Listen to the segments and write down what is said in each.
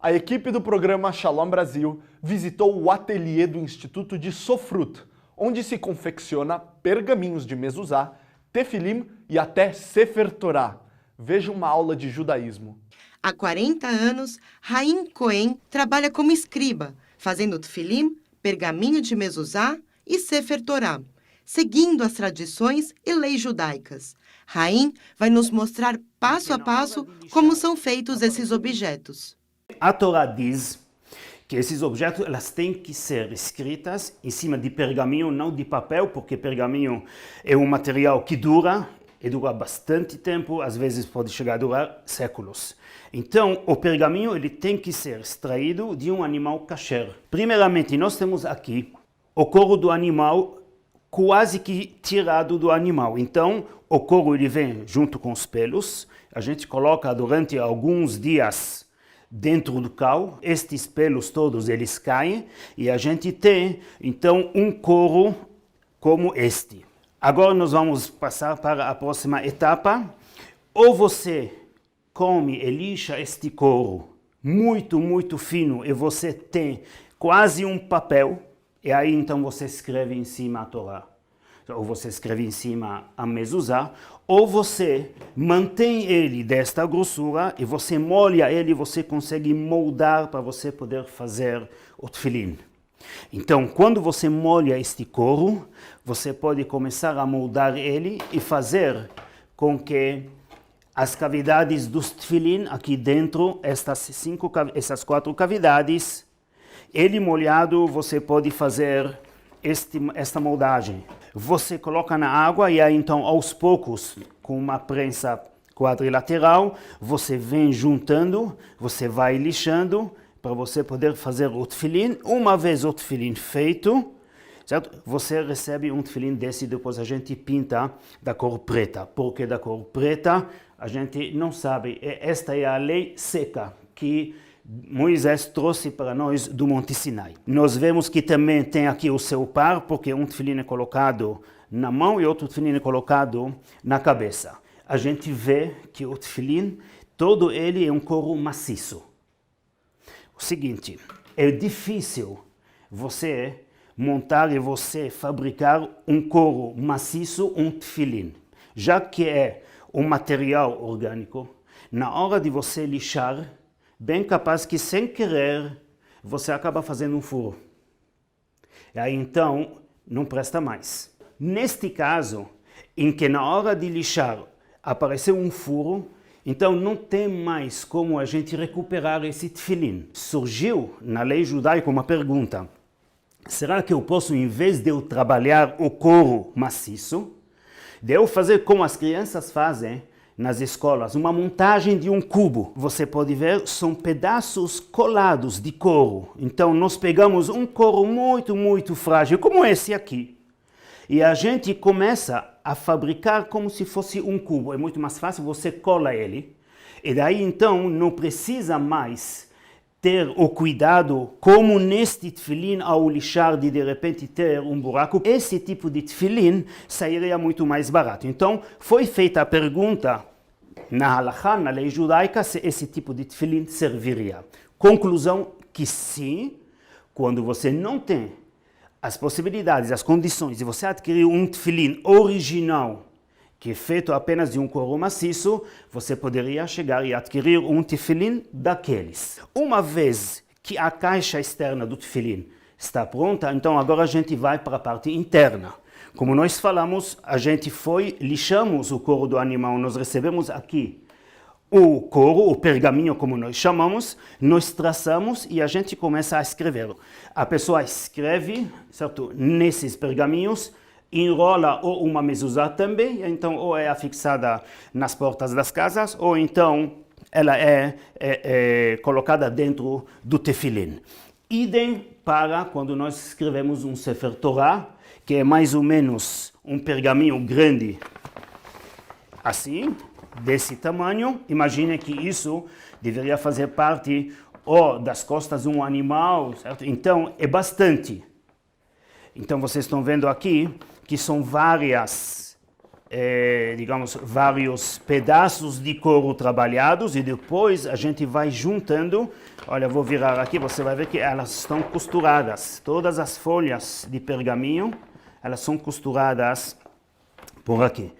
A equipe do programa Shalom Brasil visitou o ateliê do Instituto de Sofrut, onde se confecciona pergaminhos de mezuzá, tefilim e até Sefer Torah. Veja uma aula de judaísmo. Há 40 anos, Haim Cohen trabalha como escriba, fazendo tefilim, pergaminho de mezuzá e Sefer Torah, seguindo as tradições e leis judaicas. Haim vai nos mostrar passo a passo como são feitos esses objetos. A Torá diz que esses objetos elas têm que ser escritas em cima de pergaminho, não de papel, porque pergaminho é um material que dura, e dura bastante tempo, às vezes pode chegar a durar séculos. Então, o pergaminho ele tem que ser extraído de um animal kasher. Primeiramente, nós temos aqui o couro do animal quase que tirado do animal. Então, o couro ele vem junto com os pelos, a gente coloca durante alguns dias dentro do cal, estes pelos todos eles caem e a gente tem então um couro como este. Agora nós vamos passar para a próxima etapa. Ou você come e lixa este couro muito fino e você tem quase um papel e aí então você escreve em cima a Torá. Ou você escreve em cima a mezuzá, ou você mantém ele desta grossura e você molha ele e você consegue moldar para você poder fazer o tefilim. Então, quando você molha este couro, você pode começar a moldar ele e fazer com que as cavidades dos tefilim aqui dentro, essas 4 cavidades, ele molhado você pode fazer esta moldagem. Você coloca na água e aí então aos poucos, com uma prensa quadrilateral, você vem juntando, você vai lixando para você poder fazer o tefilim. Uma vez o tefilim feito, certo? Você recebe um tefilim desse e depois a gente pinta da cor preta. Por que da cor preta? A gente não sabe. Esta é a lei seca que Moisés trouxe para nós do Monte Sinai. Nós vemos que também tem aqui o seu par, porque um tefilim é colocado na mão e outro tefilim é colocado na cabeça. A gente vê que o tefilim, todo ele é um couro maciço. O seguinte, é difícil você montar e você fabricar um couro maciço, um tefilim. Já que é um material orgânico, na hora de você lixar, bem capaz que sem querer você acaba fazendo um furo. E aí então não presta mais. Neste caso, em que na hora de lixar apareceu um furo, então não tem mais como a gente recuperar esse tefilim. Surgiu na lei judaica uma pergunta: será que eu posso, em vez de eu trabalhar o couro maciço, de eu fazer como as crianças fazem nas escolas, uma montagem de um cubo? Você pode ver, são pedaços colados de couro. Então nós pegamos um couro muito frágil, como esse aqui, e a gente começa a fabricar como se fosse um cubo. É muito mais fácil, você cola ele, e daí então não precisa mais ter o cuidado, como neste tefilim, ao lixar de repente ter um buraco. Esse tipo de tefilim sairia muito mais barato. Então, foi feita a pergunta na halakha, na lei judaica, se esse tipo de tefilim serviria. Conclusão que sim, quando você não tem as possibilidades, as condições de você adquirir um tefilim original, que é feito apenas de um couro maciço, você poderia chegar e adquirir um tefilim daqueles. Uma vez que a caixa externa do tefilim está pronta, então agora a gente vai para a parte interna. Como nós falamos, a gente lixamos o couro do animal, nós recebemos aqui o couro, o pergaminho como nós chamamos, nós traçamos e a gente começa a escrever. A pessoa escreve, certo, nesses pergaminhos, enrola ou uma mezuzá também, então ou é afixada nas portas das casas, ou então ela é colocada dentro do tefilim. Idem para quando nós escrevemos um Sefer Torah, que é mais ou menos um pergaminho grande, assim, desse tamanho. Imagine que isso deveria fazer parte das costas de um animal, certo? Então é bastante. Então vocês estão vendo aqui que são várias digamos, vários pedaços de couro trabalhados e depois a gente vai juntando. Olha, vou virar aqui, você vai ver que elas estão costuradas. Todas as folhas de pergaminho, elas são costuradas por aqui.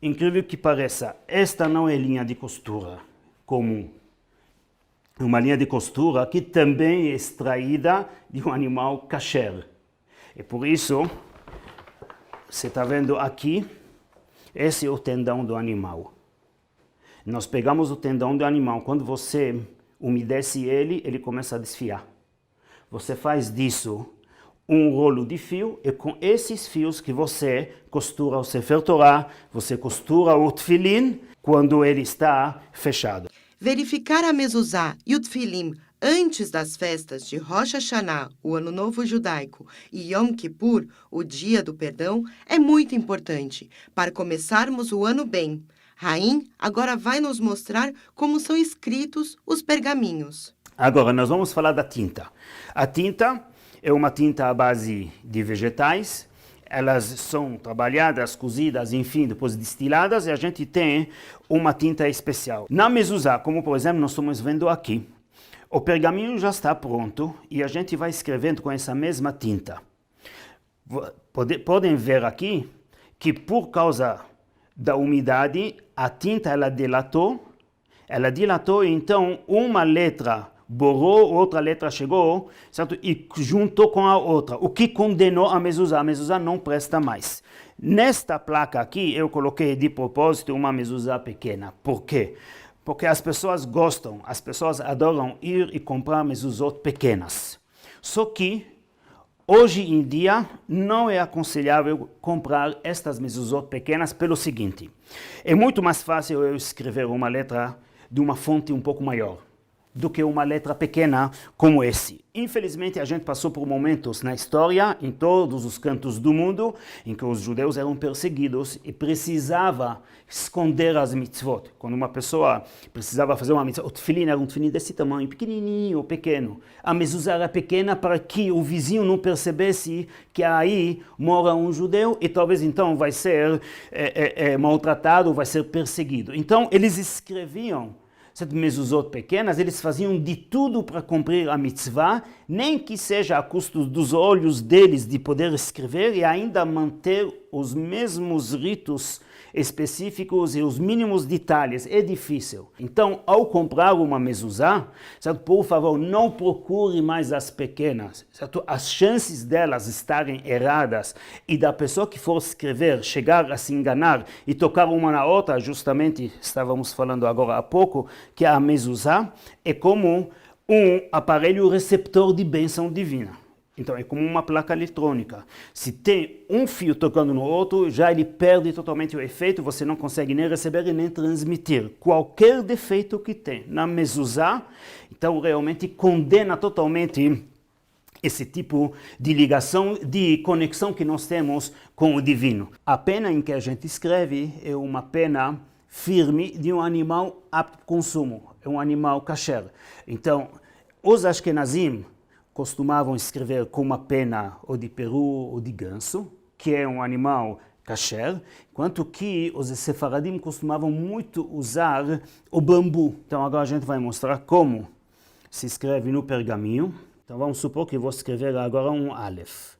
Incrível que pareça, esta não é linha de costura comum. É uma linha de costura que também é extraída de um animal kasher. E por isso, você está vendo aqui, esse é o tendão do animal. Nós pegamos o tendão do animal, quando você umedece ele, ele começa a desfiar. Você faz disso um rolo de fio, e com esses fios que você costura o Sefer Torah, você costura o Tefilin quando ele está fechado. Verificar a mezuzá e o tefilim antes das festas de Rosh Hashanah, o Ano Novo Judaico, e Yom Kippur, o Dia do Perdão, é muito importante para começarmos o ano bem. Raim agora vai nos mostrar como são escritos os pergaminhos. Agora, nós vamos falar da tinta. A tinta é uma tinta à base de vegetais. Elas são trabalhadas, cozidas, enfim, depois destiladas, e a gente tem uma tinta especial. Na mezuzá, como por exemplo nós estamos vendo aqui, o pergaminho já está pronto e a gente vai escrevendo com essa mesma tinta. Podem ver aqui que por causa da umidade, a tinta ela dilatou e então uma letra borrou, outra letra chegou, certo? E juntou com a outra, o que condenou a mezuzá. A mezuzá não presta mais. Nesta placa aqui, eu coloquei de propósito uma mezuzá pequena. Por quê? Porque as pessoas gostam, as pessoas adoram ir e comprar mezuzot pequenas. Só que, hoje em dia, não é aconselhável comprar estas mezuzot pequenas pelo seguinte. É muito mais fácil eu escrever uma letra de uma fonte um pouco maior do que uma letra pequena como esse. Infelizmente, a gente passou por momentos na história, em todos os cantos do mundo, em que os judeus eram perseguidos e precisava esconder as mitzvot. Quando uma pessoa precisava fazer uma mitzvot, o tefilin era um tefilin desse tamanho, pequenininho, pequeno. A mezuzá era pequena para que o vizinho não percebesse que aí mora um judeu e talvez então vai ser maltratado, vai ser perseguido. Então, eles escreviam mezuzot pequenas, eles faziam de tudo para cumprir a mitzvah, nem que seja a custo dos olhos deles de poder escrever e ainda manter os mesmos ritos específicos e os mínimos detalhes. É difícil. Então, ao comprar uma mezuzá, certo? Por favor, não procure mais as pequenas. Certo? As chances delas estarem erradas e da pessoa que for escrever chegar a se enganar e tocar uma na outra, justamente estávamos falando agora há pouco, que a mezuzá é como um aparelho receptor de bênção divina. Então é como uma placa eletrônica. Se tem um fio tocando no outro, já ele perde totalmente o efeito, você não consegue nem receber e nem transmitir. Qualquer defeito que tem na mezuzá, então realmente condena totalmente esse tipo de ligação, de conexão que nós temos com o divino. A pena em que a gente escreve é uma pena firme de um animal apto para consumo, é um animal kasher. Então, os Ashkenazim costumavam escrever com uma pena ou de peru ou de ganso, que é um animal kasher, enquanto que os sefaradim costumavam muito usar o bambu. Então agora a gente vai mostrar como se escreve no pergaminho. Então vamos supor que eu vou escrever agora um Aleph,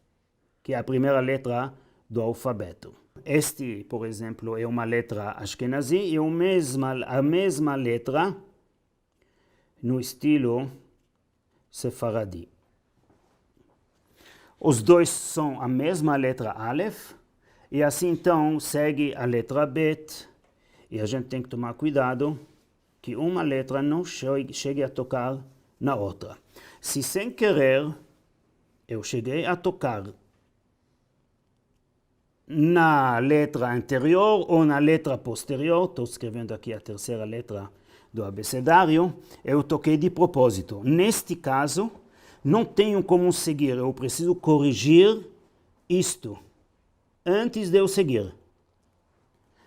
que é a primeira letra do alfabeto. Este, por exemplo, é uma letra Ashkenazi e a mesma letra no estilo sefaradi. Os dois são a mesma letra Aleph, e assim então segue a letra Bet, e a gente tem que tomar cuidado que uma letra não chegue a tocar na outra. Se sem querer eu cheguei a tocar na letra anterior ou na letra posterior, estou escrevendo aqui a terceira letra do abecedário, eu toquei de propósito. Neste caso, não tenho como seguir, eu preciso corrigir isto antes de eu seguir.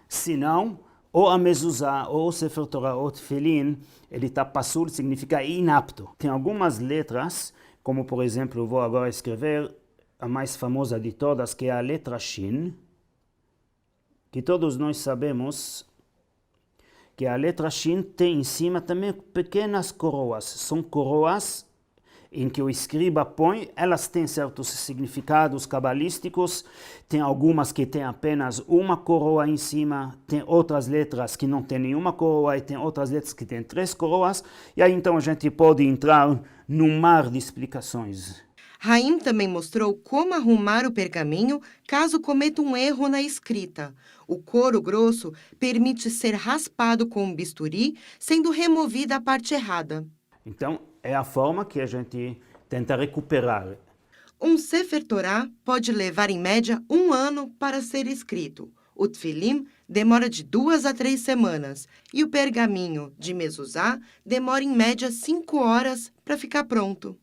Senão, ou a mezuzá, ou o Sefer Torah, ou o Tefilin, ele está passul, significa inapto. Tem algumas letras, como por exemplo, eu vou agora escrever a mais famosa de todas, que é a letra Shin. que todos nós sabemos que a letra Shin tem em cima também pequenas coroas. São coroas em que o escriba põe, elas têm certos significados cabalísticos, tem algumas que têm apenas uma coroa em cima, tem outras letras que não têm nenhuma coroa e tem outras letras que têm 3 coroas, e aí então a gente pode entrar num mar de explicações. Haim também mostrou como arrumar o pergaminho caso cometa um erro na escrita. O couro grosso permite ser raspado com um bisturi, sendo removida a parte errada. Então, é a forma que a gente tenta recuperar. Um Sefer Torá pode levar, em média, 1 ano para ser escrito. O Tfilim demora de 2 a 3 semanas. E o pergaminho de Mezuzá demora, em média, 5 horas para ficar pronto.